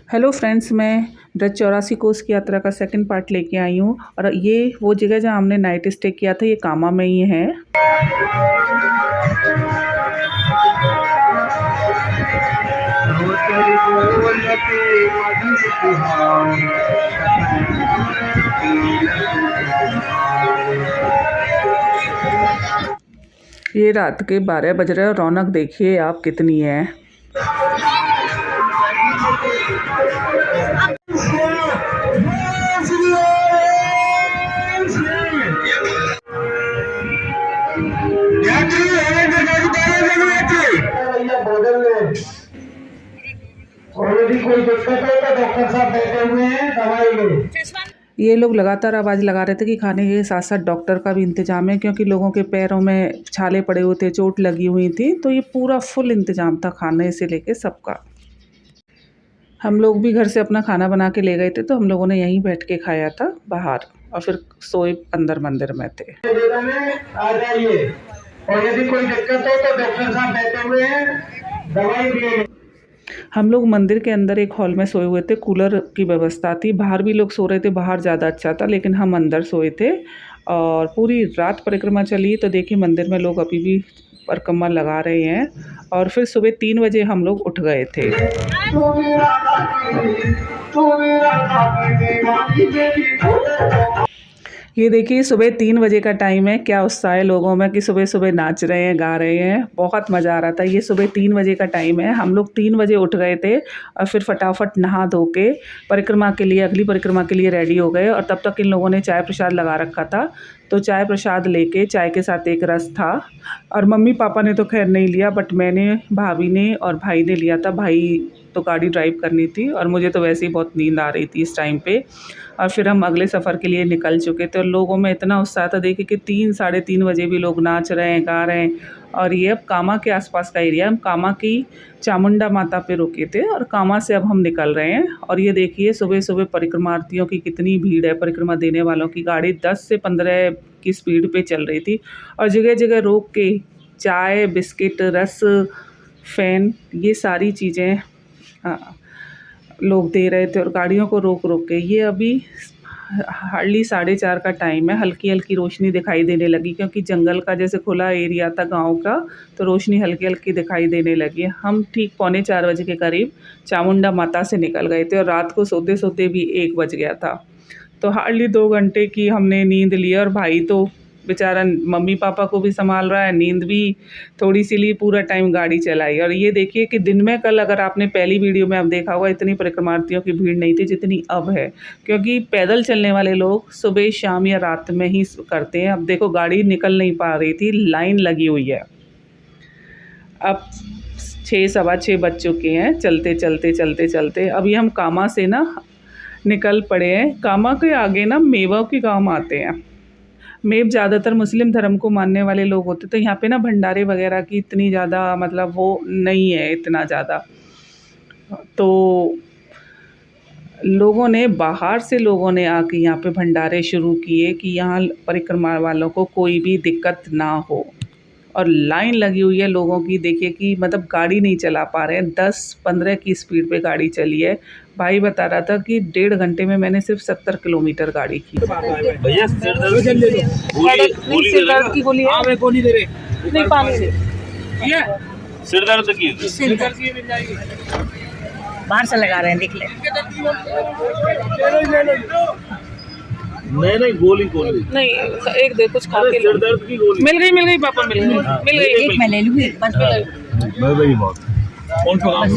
Hello friends, मैं ब्रज 84 कोस की यात्रा का सेकंड पार्ट लेके आई हूँ। और ये वो जगह जहाँ हमने नाइट स्टे किया था, ये कामा में ही है। ये रात के 12 बज रहे हैं और रौनक देखिए आप कितनी है। कोई दिक्कत हो तो डॉक्टर साहब बैठे हुए हैं, दवाई लो। ये लोग लगातार आवाज़ लगा रहे थे कि खाने के साथ साथ डॉक्टर का भी इंतजाम है, क्योंकि लोगों के पैरों में छाले पड़े हुए थे, चोट लगी हुई थी। तो ये पूरा फुल इंतजाम था खाने से लेके सबका। हम लोग भी घर से अपना खाना बना के ले गए थे, तो हम लोगों ने यहीं बैठ के खाया था बाहर, और फिर सोए अंदर मंदिर में थे। आ जाइए, और यदि कोई दिक्कत हो तो डॉक्टर साहब बैठे हुए हैं, दवाई ले। हम लोग मंदिर के अंदर एक हॉल में सोए हुए थे, कूलर की व्यवस्था थी। बाहर भी लोग सो रहे थे, बाहर ज़्यादा अच्छा था, लेकिन हम अंदर सोए थे। और पूरी रात परिक्रमा चली, तो देखिए मंदिर में लोग अभी भी परिक्रमा लगा रहे हैं। और फिर सुबह 3 बजे हम लोग उठ गए थे। ये देखिए सुबह 3 बजे का टाइम है, क्या उत्साह है लोगों में कि सुबह सुबह नाच रहे हैं, गा रहे हैं। बहुत मज़ा आ रहा था। ये सुबह 3 बजे का टाइम है। हम लोग 3 बजे उठ गए थे और फिर फटाफट नहा धो के परिक्रमा के लिए, अगली परिक्रमा के लिए रेडी हो गए। और तब तक इन लोगों ने चाय प्रसाद लगा रखा था, तो चाय प्रसाद लेके, चाय के साथ एक रस था। और मम्मी पापा ने तो खैर नहीं लिया, बट मैंने, भाभी ने और भाई ने लिया था। भाई तो गाड़ी ड्राइव करनी थी और मुझे तो वैसे ही बहुत नींद आ रही थी इस टाइम पे। और फिर हम अगले सफ़र के लिए निकल चुके थे और लोगों में इतना उत्साह था, देखिए कि 3 साढ़े 3 बजे भी लोग नाच रहे हैं, गा रहे हैं। और ये अब कामा के आसपास का एरिया, हम कामा की चामुंडा माता पे रुके थे और कामा से अब हम निकल रहे हैं। और ये देखिए सुबह सुबह परिक्रमार्थियों की कितनी भीड़ है। परिक्रमा देने वालों की गाड़ी 10 से 15 की स्पीड पे चल रही थी, और जगह जगह रोक के चाय, बिस्किट, रस, फ़ैन, ये सारी चीज़ें लोग दे रहे थे। और गाड़ियों को रोक रोक के, ये अभी हार्डली 4:30 का टाइम है। हल्की हल्की रोशनी दिखाई देने लगी, क्योंकि जंगल का जैसे खुला एरिया था गांव का, तो रोशनी हल्की हल्की दिखाई देने लगी। हम ठीक 3:45 बजे के करीब चामुंडा माता से निकल गए थे, और रात को सोते सोते भी 1 बज गया था। तो हार्डली 2 घंटे की हमने नींद ली। और भाई तो बेचारा मम्मी पापा को भी संभाल रहा है, नींद भी थोड़ी सी ली, पूरा टाइम गाड़ी चलाई। और ये देखिए कि दिन में, कल अगर आपने पहली वीडियो में आप देखा होगा, इतनी परिक्रमार्थियों की भीड़ नहीं थी जितनी अब है, क्योंकि पैदल चलने वाले लोग सुबह, शाम या रात में ही करते हैं। अब देखो गाड़ी निकल नहीं पा रही थी, लाइन लगी हुई है। अब 6 सवा 6 बज चुके हैं, चलते चलते चलते चलते अभी हम कामा से ना निकल पड़े हैं। कामा के आगे ना मेवा के गाँव आते हैं। मेव ज़्यादातर मुस्लिम धर्म को मानने वाले लोग होते, तो यहाँ पे ना भंडारे वगैरह की इतनी ज़्यादा मतलब वो नहीं है इतना ज़्यादा। तो लोगों ने, बाहर से लोगों ने आके यहाँ पे भंडारे शुरू किए कि यहाँ परिक्रमा वालों को कोई भी दिक्कत ना हो। और लाइन लगी हुई है लोगों की, देखिए कि मतलब गाड़ी नहीं चला पा रहे हैं। 10-15 की स्पीड पे गाड़ी चली है। भाई बता रहा था कि 1.5 घंटे में मैंने सिर्फ 70 किलोमीटर गाड़ी की। भैया सिर दर्द की गोली है, गोली दे रहे नहीं, पानी से सिर दर्द की मिल जाएगी। बाहर से लगा रहे हैं, देख ले। नहीं गोली नहीं, एक दे, कुछ खा के सिर दर्द की गोली मिल गई पापा, मिल गई। एक मैं ले लूँगी, बस कौन सा काम?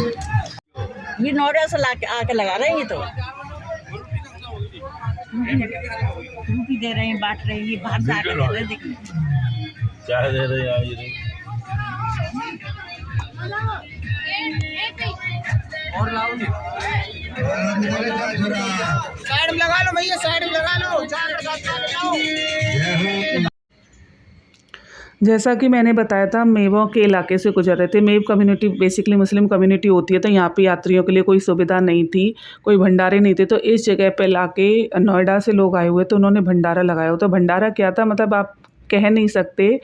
ये नोएडा से आके लगा रहे हैं। ये तो रूपी दे रहे हैं, बांट रहे हैं। ये बाहर से आके दे रहे हैं, देखिए चाय दे रहे हैं ये और लाओ, साइड में लगा लो भैया, साइड में लगा लो। जैसा कि मैंने बताया था, मेवों के इलाके से गुजर रहे थे। मेव कम्युनिटी बेसिकली मुस्लिम कम्युनिटी होती है, तो यहाँ पे यात्रियों के लिए कोई सुविधा नहीं थी, कोई भंडारे नहीं थे। तो इस जगह पे लाके, नोएडा से लोग आए हुए तो उन्होंने भंडारा लगाया हो। तो भंडारा क्या था, मतलब आप कह नहीं सकते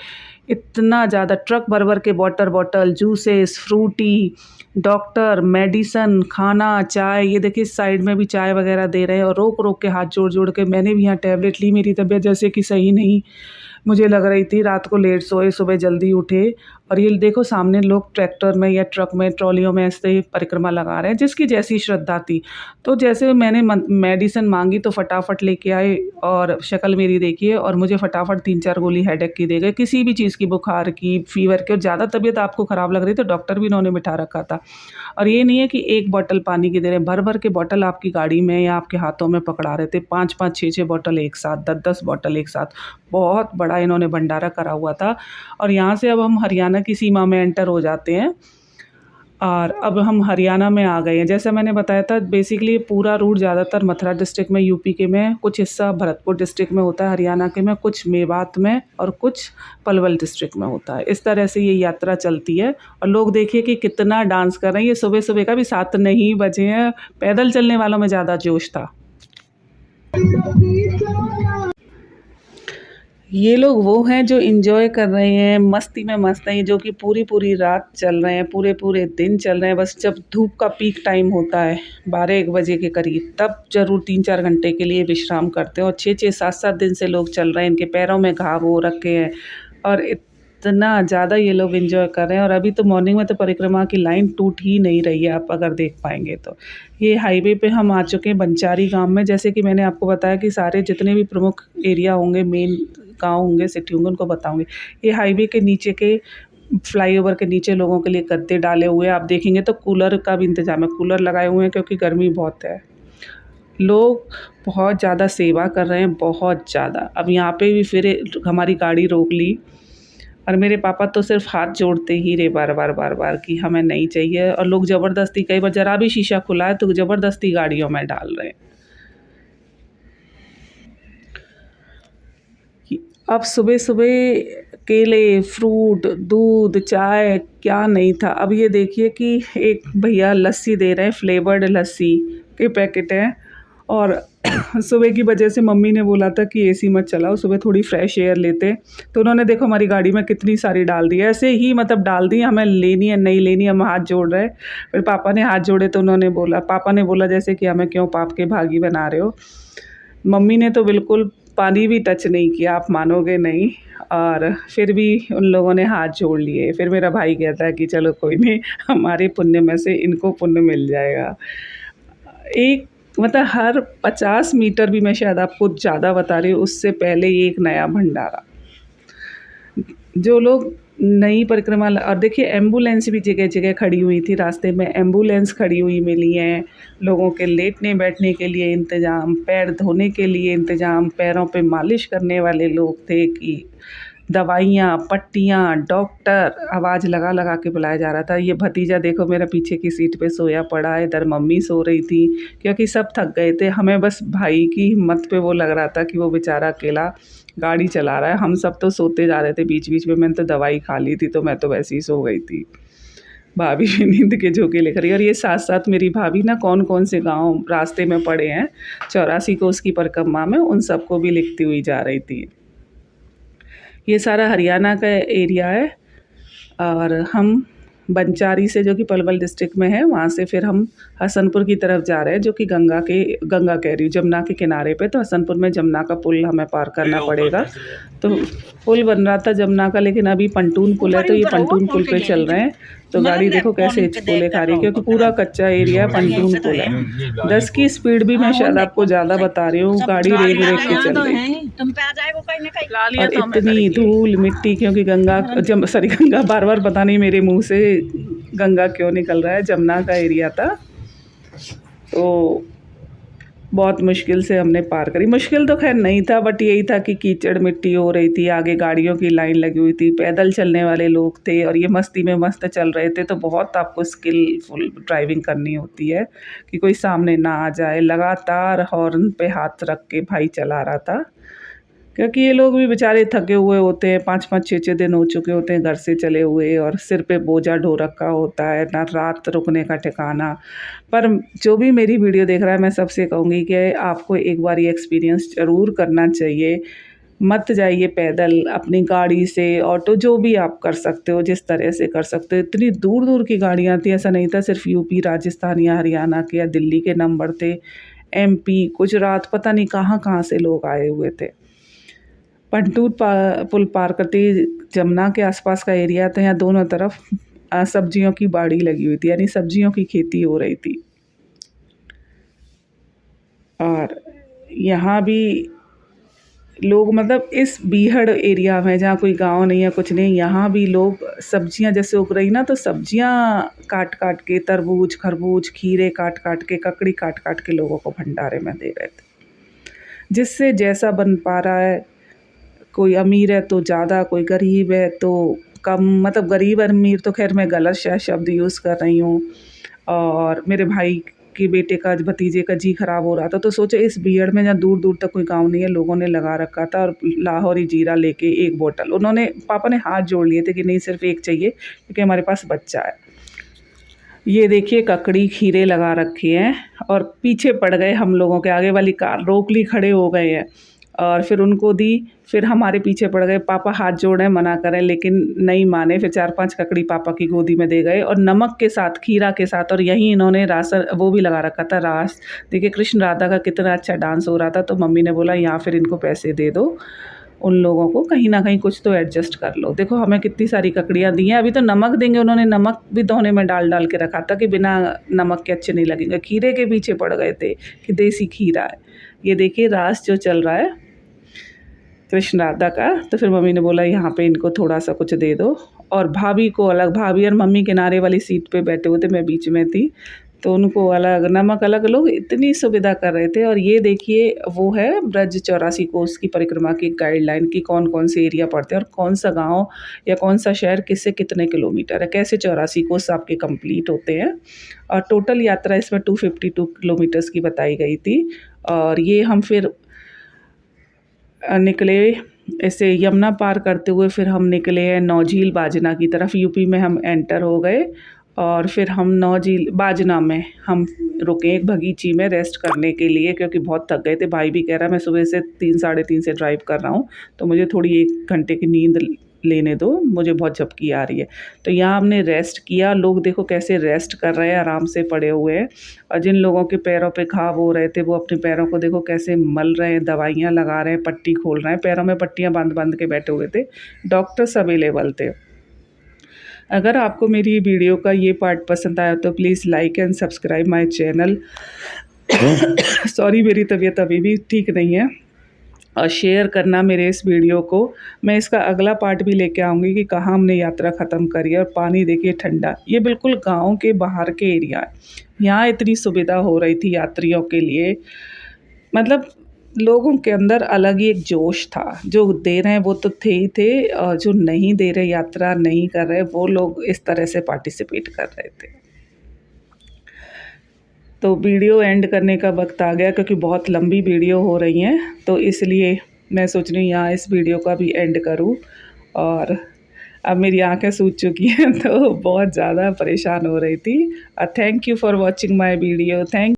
इतना ज़्यादा ट्रक भर भर के water bottle, juices, Frooti, doctor, medicine, खाना, चाय। ये देखिए साइड में भी चाय वगैरह दे रहे हैं और रोक रोक के हाथ जोड़ जोड़ के मैंने भी यहाँ टैबलेट ली। मेरी तबीयत जैसे कि सही नहीं मुझे लग रही थी, रात को लेट सोए, सुबह जल्दी उठे। और ये देखो सामने लोग ट्रैक्टर में या ट्रक में, ट्रॉलियों में ऐसे परिक्रमा लगा रहे हैं, जिसकी जैसी श्रद्धा थी। तो जैसे मैंने मेडिसिन मांगी तो फटाफट लेके आए और शक्ल मेरी देखिए, और मुझे फटाफट 3-4 गोली हेडेक की दे गए, किसी भी चीज़ की, बुखार की, फीवर की। और ज़्यादा तबीयत आपको ख़राब लग रही तो डॉक्टर भी इन्होंने बिठा रखा था। और ये नहीं है कि एक बॉटल पानी की दे रहे हैं, भर भर के बॉटल आपकी गाड़ी में या आपके हाथों में पकड़ा रहे थे। 5-5, 6-6 बॉटल एक साथ, 10-10 बॉटल एक साथ, बहुत बड़ा इन्होंने भंडारा करा हुआ था। और यहाँ से अब हम हरियाणा की सीमा में एंटर हो जाते हैं और अब हम हरियाणा में आ गए हैं। जैसा मैंने बताया था, बेसिकली पूरा रूट ज़्यादातर मथुरा डिस्ट्रिक्ट में, यूपी के में, कुछ हिस्सा भरतपुर डिस्ट्रिक्ट में होता है, हरियाणा के में, कुछ मेवात में और कुछ पलवल डिस्ट्रिक्ट में होता है। इस तरह से ये यात्रा चलती है। और लोग देखिए कि कितना डांस कर रहे हैं। ये सुबह सुबह का भी 7 नहीं बजे हैं। पैदल चलने वालों में ज़्यादा जोश था। ये लोग वो हैं जो एंजॉय कर रहे हैं, मस्ती में मस्त हैं, जो कि पूरी पूरी रात चल रहे हैं, पूरे पूरे दिन चल रहे हैं। बस जब धूप का पीक टाइम होता है 12-1 बजे के करीब, तब ज़रूर 3-4 घंटे के लिए विश्राम करते हैं। और 6-6, 7-7 दिन से लोग चल रहे हैं। इनके पैरों में घाव हो रखे हैं और इतना ज़्यादा ये लोग एंजॉय कर रहे हैं। और अभी तो मॉर्निंग में तो परिक्रमा की लाइन टूट ही नहीं रही है, आप अगर देख पाएंगे तो। ये हाईवे पे हम आ चुके हैं बंचारी गांव में। जैसे कि मैंने आपको बताया कि सारे जितने भी प्रमुख एरिया होंगे, मेन गांव होंगे, सिटी होंगे, उनको बताऊंगी। ये हाईवे के नीचे के फ्लाईओवर के नीचे लोगों के लिए गद्दे डाले हुए हैं। आप देखेंगे तो कूलर का भी इंतजाम है, कूलर लगाए हुए हैं क्योंकि गर्मी बहुत है। लोग बहुत ज़्यादा सेवा कर रहे हैं, बहुत ज़्यादा। अब यहाँ पे भी फिर हमारी गाड़ी रोक ली और मेरे पापा तो सिर्फ हाथ जोड़ते ही रहे बार बार कि हमें नहीं चाहिए। और लोग ज़बरदस्ती, कई बार ज़रा भी शीशा खुला है तो ज़बरदस्ती गाड़ियों में डाल रहे हैं। अब सुबह सुबह केले, फ्रूट, दूध, चाय क्या नहीं था। अब ये देखिए कि एक भैया लस्सी दे रहे हैं, फ्लेवर्ड लस्सी के पैकेट हैं। और सुबह की वजह से मम्मी ने बोला था कि एसी मत चलाओ, सुबह थोड़ी फ्रेश एयर लेते। तो उन्होंने देखो हमारी गाड़ी में कितनी सारी डाल दी है, ऐसे ही मतलब डाल दी। हमें लेनी है नहीं लेनी, हम हाथ जोड़ रहे। फिर पापा ने हाथ जोड़े तो पापा ने बोला जैसे कि हमें क्यों पाप के भागी बना रहे हो। मम्मी ने तो बिल्कुल पानी भी टच नहीं किया, आप मानोगे नहीं। और फिर भी उन लोगों ने हाथ जोड़ लिए। फिर मेरा भाई कहता है कि चलो कोई नहीं, हमारे पुण्य में से इनको पुण्य मिल जाएगा। एक मतलब हर 50 मीटर भी, मैं शायद आपको ज़्यादा बता रही हूँ, उससे पहले एक नया भंडारा। जो लोग नई परिक्रमा, और देखिए एम्बुलेंस भी जगह जगह खड़ी हुई थी, रास्ते में एम्बुलेंस खड़ी हुई मिली हैं। लोगों के लेटने बैठने के लिए इंतज़ाम, पैर धोने के लिए इंतज़ाम, पैरों पे मालिश करने वाले लोग थे कि दवाइयाँ, पट्टियाँ, डॉक्टर, आवाज़ लगा लगा के बुलाया जा रहा था। ये भतीजा देखो मेरा पीछे की सीट पे सोया पड़ा है, इधर मम्मी सो रही थी क्योंकि सब थक गए थे। हमें बस भाई की हिम्मत पे वो लग रहा था कि वो बेचारा अकेला गाड़ी चला रहा है। हम सब तो सोते जा रहे थे बीच बीच में। मैंने तो दवाई खा ली थी तो मैं तो वैसे ही सो गई थी। भाभी भी नींद के झोंके लिख रही है। और ये साथ साथ मेरी भाभी ना कौन कौन से गाँव रास्ते में पड़े हैं 84 कोस की परिक्रमा में, उन सबको भी लिखती हुई जा रही थी। ये सारा हरियाणा का एरिया है। और हम बंचारी से, जो कि पलवल डिस्ट्रिक्ट में है, वहाँ से फिर हम हसनपुर की तरफ जा रहे हैं, जो कि गंगा कह रही हूँ, जमुना के किनारे पे। तो हसनपुर में जमुना का पुल हमें पार करना पड़ेगा। तो पुल बन रहा था जमुना का, लेकिन अभी पंटून पुल है, तो ये पंटून पुल पे चल रहे हैं। तो गाड़ी देखो कैसे हिचकोले खा रही है क्योंकि पूरा कच्चा एरिया है, पंटून पुल है। 10 की स्पीड भी मैं शायद आपको ज़्यादा बता रही हूँ, गाड़ी रेल रेल के चल रही है। और इतनी धूल मिट्टी, क्योंकि गंगा बार बार पता नहीं मेरे मुंह से गंगा क्यों निकल रहा है, जमुना का एरिया था। तो बहुत मुश्किल से हमने पार करी। मुश्किल तो खैर नहीं था, बट यही था कि कीचड़ मिट्टी हो रही थी, आगे गाड़ियों की लाइन लगी हुई थी, पैदल चलने वाले लोग थे और ये मस्ती में मस्त चल रहे थे। तो बहुत आपको स्किलफुल ड्राइविंग करनी होती है कि कोई सामने ना आ जाए। लगातार हॉर्न पे हाथ रख के भाई चला रहा था, क्योंकि ये लोग भी बेचारे थके हुए होते हैं। 5-5, 6-6 दिन हो चुके होते हैं घर से चले हुए, और सिर पे बोझा ढो रखा होता है, ना रात रुकने का ठिकाना। पर जो भी मेरी वीडियो देख रहा है, मैं सबसे कहूँगी कि आपको एक बार ये एक्सपीरियंस ज़रूर करना चाहिए। मत जाइए पैदल, अपनी गाड़ी से, ऑटो, जो भी आप कर सकते हो, जिस तरह से कर सकते हो। इतनी दूर दूर की गाड़ियाँ थी, ऐसा नहीं था सिर्फ यूपी, राजस्थान या हरियाणा के या दिल्ली के नंबर थे, एमपी, गुजरात, पता नहीं कहाँ कहाँ से लोग आए हुए थे। पंटूर पुल पार करते ही जमुना के आसपास का एरिया था, यहाँ दोनों तरफ सब्जियों की बाड़ी लगी हुई थी, यानी सब्जियों की खेती हो रही थी। और यहाँ भी लोग, मतलब इस बीहड़ एरिया में जहाँ कोई गांव नहीं है, कुछ नहीं, यहाँ भी लोग सब्जियां जैसे उग रही ना, तो सब्जियां काट काट के, तरबूज, खरबूज, खीरे काट काट के, ककड़ी काट काट के लोगों को भंडारे में दे रहे थे। जिससे जैसा बन पा रहा है, कोई अमीर है तो ज़्यादा, कोई गरीब है तो कम, मतलब गरीब अमीर तो खैर मैं गलत शायद शब्द यूज़ कर रही हूँ। और मेरे भाई के बेटे का, भतीजे का जी खराब हो रहा था, तो सोचे इस बीहड़ में जहाँ दूर दूर तक कोई गांव नहीं है, लोगों ने लगा रखा था, और लाहौरी जीरा लेके 1 बोतल, उन्होंने, पापा ने हाथ जोड़ लिए थे कि नहीं सिर्फ 1 चाहिए क्योंकि हमारे पास बच्चा है। ये देखिए ककड़ी, खीरे लगा रखे हैं, और पीछे पड़ गए हम लोगों के, आगे वाली कार रोक ली, खड़े हो गए हैं, और फिर उनको दी, फिर हमारे पीछे पड़ गए। पापा हाथ जोड़े, मना करें, लेकिन नहीं माने, फिर 4-5 ककड़ी पापा की गोदी में दे गए, और नमक के साथ, खीरा के साथ, और यहीं इन्होंने रासन वो भी लगा रखा था, रास। देखिए कृष्ण राधा का कितना अच्छा डांस हो रहा था, तो मम्मी ने बोला यहाँ फिर इनको पैसे दे दो, उन लोगों को कहीं ना कहीं कुछ तो एडजस्ट कर लो। देखो हमें कितनी सारी ककड़ियाँ दी हैं, अभी तो नमक देंगे, उन्होंने नमक भी धोने में डाल डाल के रखा था कि बिना नमक के अच्छे नहीं लगेंगे। खीरे के पीछे पड़ गए थे कि देसी खीरा है। ये देखिए रास जो चल रहा है कृष्ण राधा का, तो फिर मम्मी ने बोला यहाँ पे इनको थोड़ा सा कुछ दे दो। और भाभी को अलग, भाभी और मम्मी किनारे वाली सीट पे बैठे हुए थे, मैं बीच में थी, तो उनको अलग, नमक अलग, लोग इतनी सुविधा कर रहे थे। और ये देखिए वो है ब्रज 84 कोस की परिक्रमा की गाइडलाइन की कौन कौन से एरिया पड़ते हैं और कौन सा गांव या कौन सा शहर किससे कितने किलोमीटर है, कैसे 84 कोस आपके कंप्लीट होते हैं। और टोटल यात्रा इसमें 252 किलोमीटर्स की बताई गई थी। और ये हम फिर निकले ऐसे यमुना पार करते हुए, फिर हम निकले हैं नौझील बाजना की तरफ, यूपी में हम एंटर हो गए। और फिर हम नौझील बाजना में हम रुके एक बगीची में रेस्ट करने के लिए, क्योंकि बहुत थक गए थे। भाई भी कह रहा मैं सुबह से 3 साढ़े 3 से ड्राइव कर रहा हूँ, तो मुझे थोड़ी 1 घंटे की नींद लेने दो, मुझे बहुत झपकी आ रही है। तो यहाँ हमने रेस्ट किया। लोग देखो कैसे रेस्ट कर रहे हैं, आराम से पड़े हुए हैं। और जिन लोगों के पैरों पे घाव हो रहे थे, वो अपने पैरों को देखो कैसे मल रहे हैं, दवाइयाँ लगा रहे हैं, पट्टी खोल रहे हैं, पैरों में पट्टियाँ बांध बांध के बैठे हुए थे। डॉक्टर्स अवेलेबल थे। अगर आपको मेरी वीडियो का ये पार्ट पसंद आया तो please like and subscribe my channel. Sorry मेरी तबीयत अभी भी ठीक नहीं है। और शेयर करना मेरे इस वीडियो को। मैं इसका अगला पार्ट भी लेके आऊँगी कि कहाँ हमने यात्रा ख़त्म करी। और पानी देखिए ठंडा, ये बिल्कुल गांव के बाहर के एरिया है। यहाँ इतनी सुविधा हो रही थी यात्रियों के लिए, मतलब लोगों के अंदर अलग ही एक जोश था। जो दे रहे हैं वो तो थे ही थे, और जो नहीं दे रहे, यात्रा नहीं कर रहे, वो लोग इस तरह से पार्टिसिपेट कर रहे थे। तो वीडियो एंड करने का वक्त आ गया, क्योंकि बहुत लंबी वीडियो हो रही हैं, तो इसलिए मैं सोच रही हूँ यहाँ इस वीडियो का भी एंड करूँ। और अब मेरी आंखें सूज चुकी हैं, तो बहुत ज़्यादा परेशान हो रही थी। Thank you for watching my video. Thank